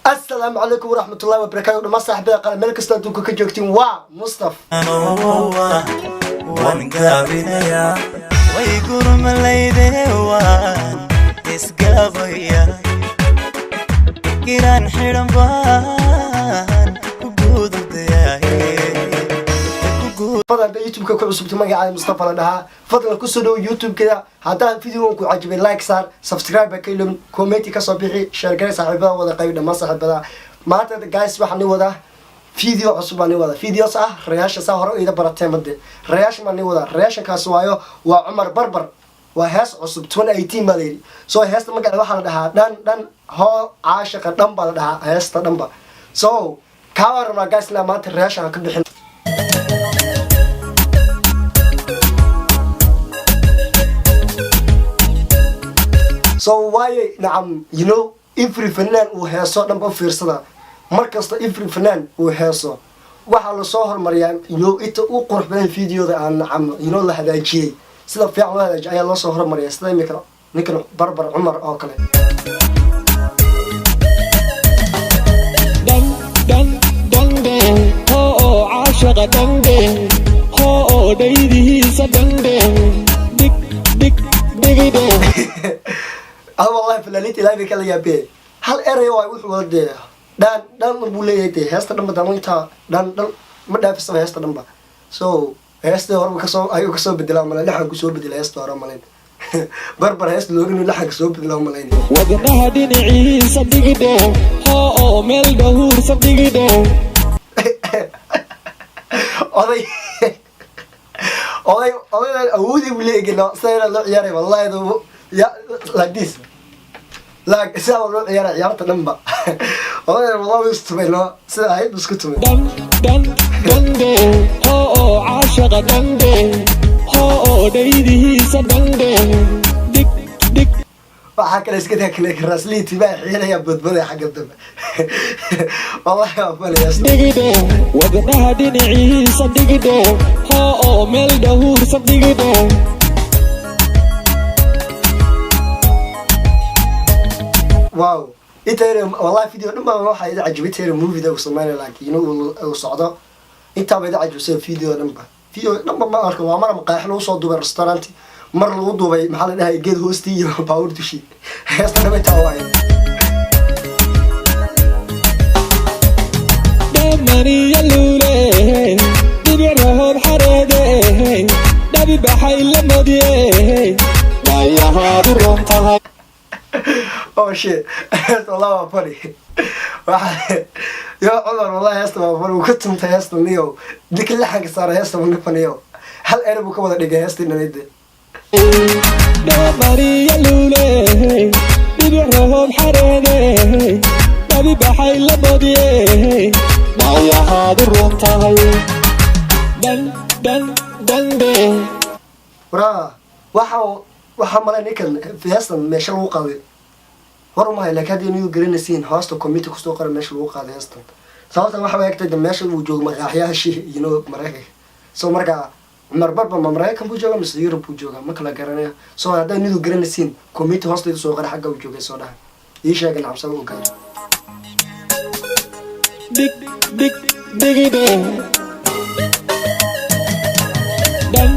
السلام عليكم ورحمة الله وبركاته. ما صاحبي قال ملك استوديو كجوكتين مصطفى وان قابليا ويقول مليده وان اسقابيا كيران حرم بان كقود دياهي فضل يوتيوب كل عصبتي مقعد مصطفى لها فضل كسرو يوتيوب كذا هذا فيديو كو عجبني لايك صار سبسكرايب كيلم كومنتي كصبيحي شاركنا صاحبها ولا قيبنا ما صاحبها ما أنت جالس وحني وده فيديو عصب ماني وده فيديو صح رياش صار إذا برتين مدة رياش ماني وده رياش كاسوايو وعمر بربر وهاس عصب 2018 مالي سو هاس مقعد واحد لها دان هو عاشق دنبا لها هاس دنبا سو كاور ما جالس لا ما ترياش عن كل So why you know every فنان وهيصو دنبا فيرسدا markasta every فنان وهيصو waxa la soo hormariyay inta uu qurux badan fiidiyoda aan la hagaajiyay sida fiican loo hagaajiyay ayaa loo soo hormariyay sida ninkan barbar Umar oo kale dan oo aashiqa dan oo daydihiisa dan dik والله فلانيتي لا بيك يا بي هل اري واي وخ ودي دان بوليتي هسته دم دمنتا دان ما دافس هسته دم سو هسته هور كسو ايو كسو بدلا مال لحن كسو بدلا هسته هور مالين بربر هسته لوغن لحن كسو بدلا مالين ودنها دينعي صدقده هو ميل دهور صدقده اودي اودي بوليغنا سير لا عياري والله يا like this like سأقول يا رب تنبأ والله يستمر لا سأعيد بس كتمر دن هو عاشق دن هو ديده سدن دك وحكى لي سكتها كليك راسلي تباع حين يا بدبل حق الدم والله يا فلي يا صديقي وبنها دنيعي صديقي هو ميل دهور صديقي واو إنتي والله فيديو لما واحد إذا عجبتني الموفي ده وصلنا لك وصعدة أنت بدأ عجبسه فيديو لما ما أركب وعمره مقايح له صعد دوبي رستورانتي مر له دوبي محل ده يجد هوستي باور تشي هستنا بتاعي دمري اللولة دبي رهب حرده دبي بحيل المديه يا هذا الرمطة Oh shit والله فني واحد يا عمر والله هسه فني وكنت متهست نيو ديك اللي حق صار هسه من فنيو هل أنا كودا دقة هست نريد دمري اللولة دبي رهب حرده دبي بحيل المديه يا هذا الرمطة دن برا waxa mala ninkan fiyaastan meesha lagu qaaday horma ilaa kadib inuu garanaysiin hoosta committee ku soo qoran meesha lagu qaaday haastan sababta waxa ay agtay meesha uu joogo maqaaxiyaha Mareykanka soo markaa Umar barba Mareykanka buu joogaa mise Europe buu joogaa ma kala garanayo soo haday inuu garanaysiin committee hoosta soo qoran xagga uu joogay soo dhahay ii sheegay nacabsan uu gaaro dik dan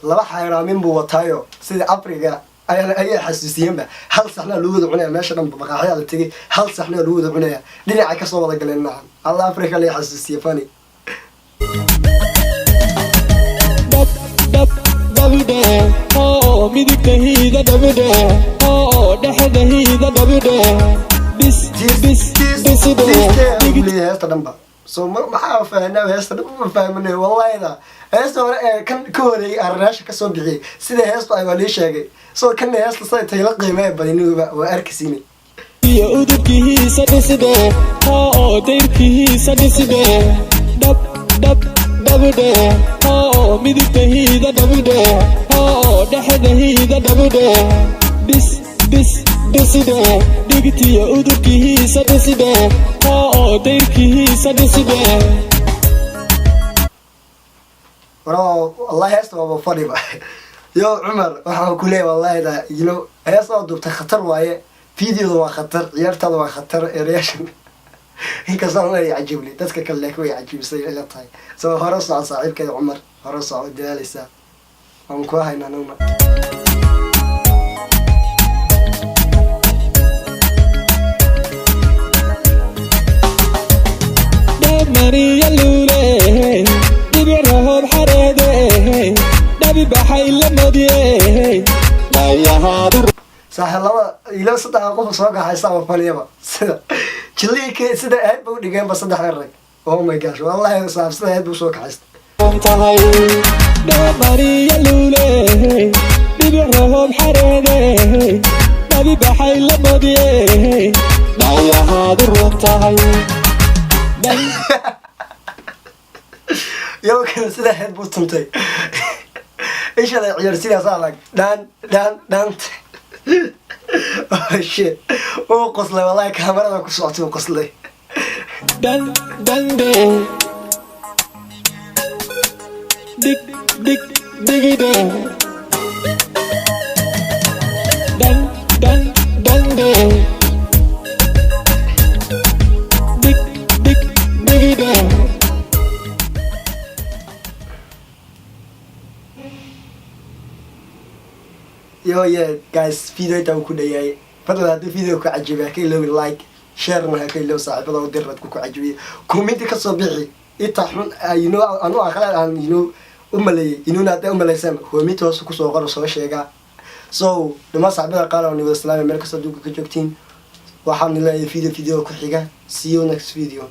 laba xayraamin buu wataayo sida Afrika ay xasuusiyeenba hal saxna loo wada cunay meesha dhan baqaaxyada tagay hal saxna loo wada cunay dhinaca ka soo wada galeen nacam Allah Afrika la xasuusiyo fani dabida oo midigtahida dabida oo dhaxdahida dabida bis digli heesta dhanba so ma faahna heesta dhanba faahmane wallahi heesta hore kan ka horeeyay arraasha ka soo bixiyay sida heesta ay wali sheegay soo kan heesta say tayla qiimeey badaniga waa arkisiinay iyo udubkiisa dhiside oo deyrkiisa dhiside dabide oo midigtahida dabide oo dhaxdahida dabide bis dhiside digtiyo udubkiisa dhiside oo deyrkiisa dhiside والله هست ما بفري بقى يا عمر waxaan ku leeyahay wallahi da heesoo duubtay khatar waaye video waa khatar ciyaartada waa khatar reaction inkastoo ay ajibli dadka kale way ajibisay ila tahay soo hore saaxiibkeeda Umar hore soo dadaalaysa aan ku haynaa numa Maria Lule dibirahod xareede dabi baxay la madiye ayahadu saaxilada ila saddex qof soo gaxaysa oo faliyaba sida jilliike sida aad buu dhigeen ba saddex rag oh my gosh wallahi saabsada aad buu soo kaxaysta tahay Maria Lule dibirahod xareede dabi baxay la madiye ayahadu tahay يو كان سيدا هيد بوتنتي ايش هذا عيار سيدا صالك دان oh shit هو قصلي والله كاميرا كو صوتي قصلي دان ديك ديكي دان Yo yeah guys video ta ku dhayay fadlan hadii video ku cajiba ka ilaawi like share ma ka ilaawi saaxiibada oo dirad ku cajibiyo comment ka soo bixi inta xun anu akhala aan umalay naada umalaysan comment hoos ku soo qoro soo sheega so dama saaxiibada qaar oo niwada salaam meel ka soo duuga ka joogtiin waxaan leeyahay video ku xiga see you next video